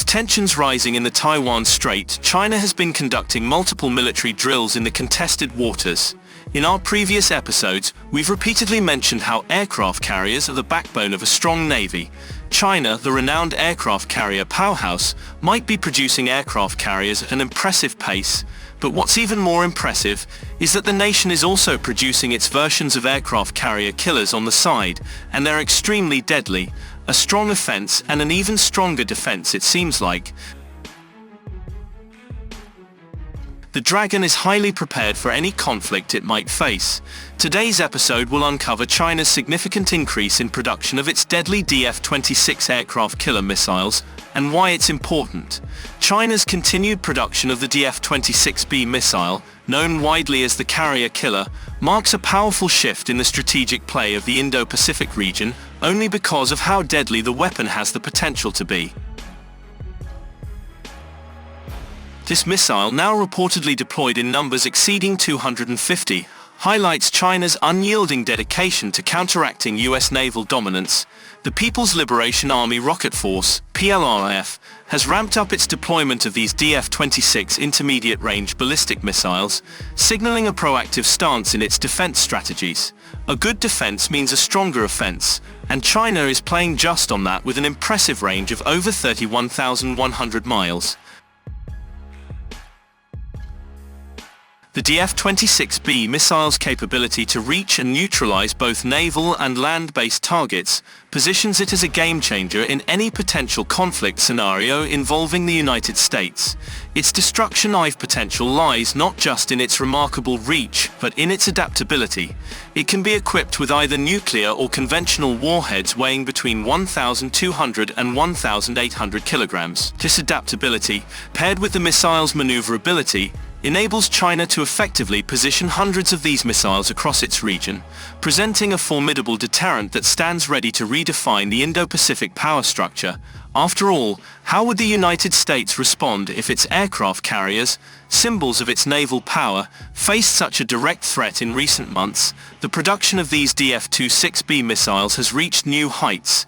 With tensions rising in the Taiwan Strait, China has been conducting multiple military drills in the contested waters. In our previous episodes, we've repeatedly mentioned how aircraft carriers are the backbone of a strong navy. China, the renowned aircraft carrier powerhouse, might be producing aircraft carriers at an impressive pace, but what's even more impressive is that the nation is also producing its versions of aircraft carrier killers on the side, and they're extremely deadly. A strong offense and an even stronger defense, it seems like. The Dragon is highly prepared for any conflict it might face. Today's episode will uncover China's significant increase in production of its deadly DF-26 aircraft killer missiles and why it's important. China's continued production of the DF-26B missile, known widely as the carrier killer, marks a powerful shift in the strategic play of the Indo-Pacific region, only because of how deadly the weapon has the potential to be. This missile, now reportedly deployed in numbers exceeding 250, highlights China's unyielding dedication to counteracting US naval dominance. The People's Liberation Army Rocket Force, PLRF, has ramped up its deployment of these DF-26 intermediate-range ballistic missiles, signaling a proactive stance in its defense strategies. A good defense means a stronger offense, and China is playing just on that with an impressive range of over 31,100 miles. The DF-26B missile's capability to reach and neutralize both naval and land-based targets positions it as a game-changer in any potential conflict scenario involving the United States. Its destruction potential lies not just in its remarkable reach, but in its adaptability. It can be equipped with either nuclear or conventional warheads weighing between 1,200 and 1,800 kilograms. This adaptability, paired with the missile's maneuverability, enables China to effectively position hundreds of these missiles across its region, presenting a formidable deterrent that stands ready to redefine the Indo-Pacific power structure. After all, how would the United States respond if its aircraft carriers, symbols of its naval power, faced such a direct threat in recent months? The production of these DF-26B missiles has reached new heights.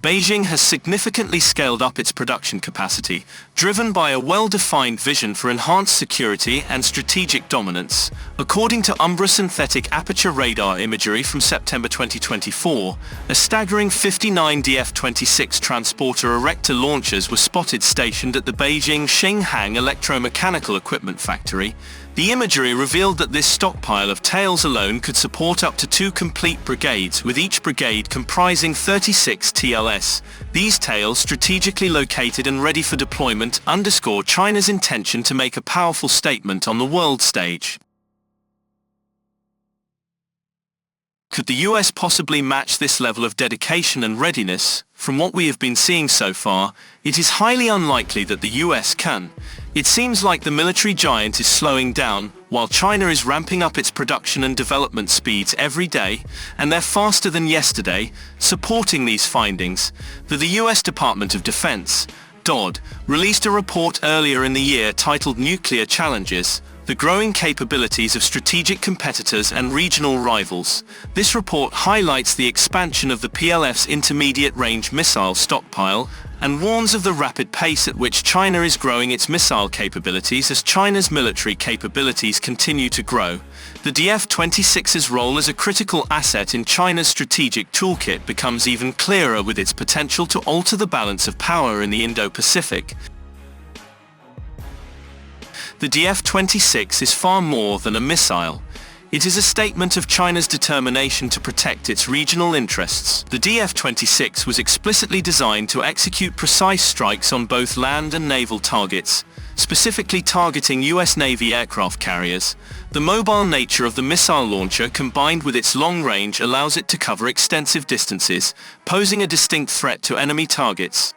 Beijing has significantly scaled up its production capacity, driven by a well-defined vision for enhanced security and strategic dominance. According to Umbra synthetic aperture radar imagery from September 2024, a staggering 59 DF-26 transporter erector launchers were spotted stationed at the Beijing Xinhang electromechanical equipment factory. The imagery revealed that this stockpile of tails alone could support up to 2 complete brigades, with each brigade comprising 36 TLS. These tails, strategically located and ready for deployment, underscore China's intention to make a powerful statement on the world stage. Could the US possibly match this level of dedication and readiness? From what we have been seeing so far, it is highly unlikely that the US can. It seems like the military giant is slowing down, while China is ramping up its production and development speeds every day, and they're faster than yesterday. Supporting these findings, the US Department of Defense, DoD, released a report earlier in the year titled Nuclear Challenges: The Growing Capabilities of Strategic Competitors and Regional Rivals. This report highlights the expansion of the PLF's intermediate-range missile stockpile and warns of the rapid pace at which China is growing its missile capabilities as China's military capabilities continue to grow. The DF-26's role as a critical asset in China's strategic toolkit becomes even clearer with its potential to alter the balance of power in the Indo-Pacific. The DF-26 is far more than a missile. It is a statement of China's determination to protect its regional interests. The DF-26 was explicitly designed to execute precise strikes on both land and naval targets, specifically targeting US Navy aircraft carriers. The mobile nature of the missile launcher combined with its long range allows it to cover extensive distances, posing a distinct threat to enemy targets.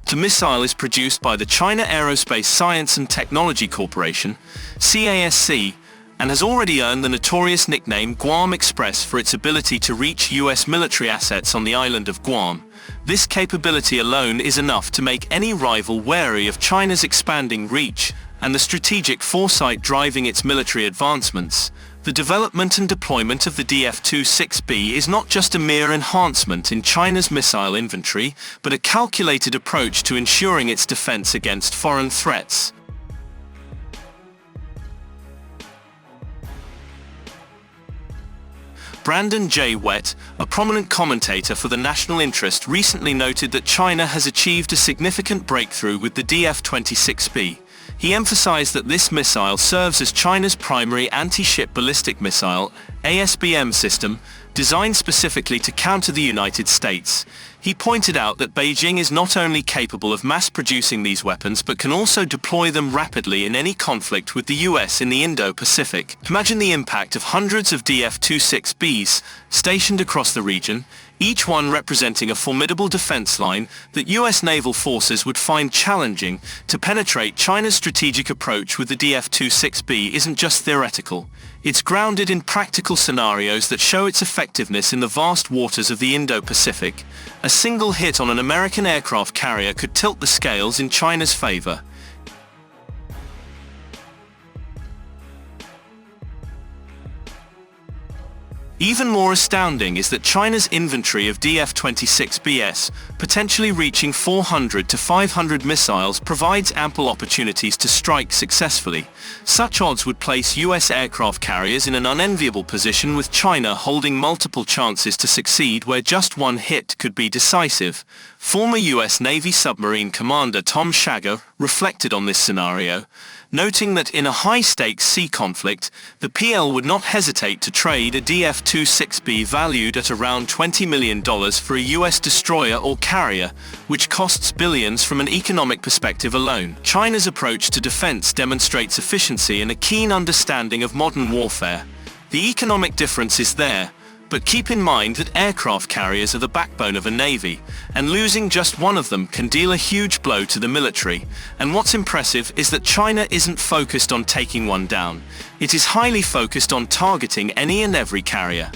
The missile is produced by the China Aerospace Science and Technology Corporation, CASC, and has already earned the notorious nickname Guam Express for its ability to reach US military assets on the island of Guam. This capability alone is enough to make any rival wary of China's expanding reach and the strategic foresight driving its military advancements. The development and deployment of the DF-26B is not just a mere enhancement in China's missile inventory, but a calculated approach to ensuring its defense against foreign threats. Brandon J. Wett, a prominent commentator for the National Interest, recently noted that China has achieved a significant breakthrough with the DF-26B. He emphasized that this missile serves as China's primary anti-ship ballistic missile, ASBM system, designed specifically to counter the United States. He pointed out that Beijing is not only capable of mass-producing these weapons but can also deploy them rapidly in any conflict with the US in the Indo-Pacific. Imagine the impact of hundreds of DF-26Bs stationed across the region, each one representing a formidable defense line that US naval forces would find challenging. To penetrate. China's strategic approach with the DF-26B isn't just theoretical. It's grounded in practical scenarios that show its effectiveness in the vast waters of the Indo-Pacific. A single hit on an American aircraft carrier could tilt the scales in China's favor. Even more astounding is that China's inventory of DF-26Bs, potentially reaching 400 to 500 missiles, provides ample opportunities to strike successfully. Such odds would place US aircraft carriers in an unenviable position, with China holding multiple chances to succeed where just one hit could be decisive. Former US Navy submarine commander Tom Shager reflected on this scenario, noting that in a high-stakes sea conflict, the PL would not hesitate to trade a DF-26B valued at around $20 million for a US destroyer or carrier, which costs billions from an economic perspective alone. China's approach to defense demonstrates efficiency and a keen understanding of modern warfare. The economic difference is there, but keep in mind that aircraft carriers are the backbone of a navy, and losing just one of them can deal a huge blow to the military. And what's impressive is that China isn't focused on taking one down. It is highly focused on targeting any and every carrier.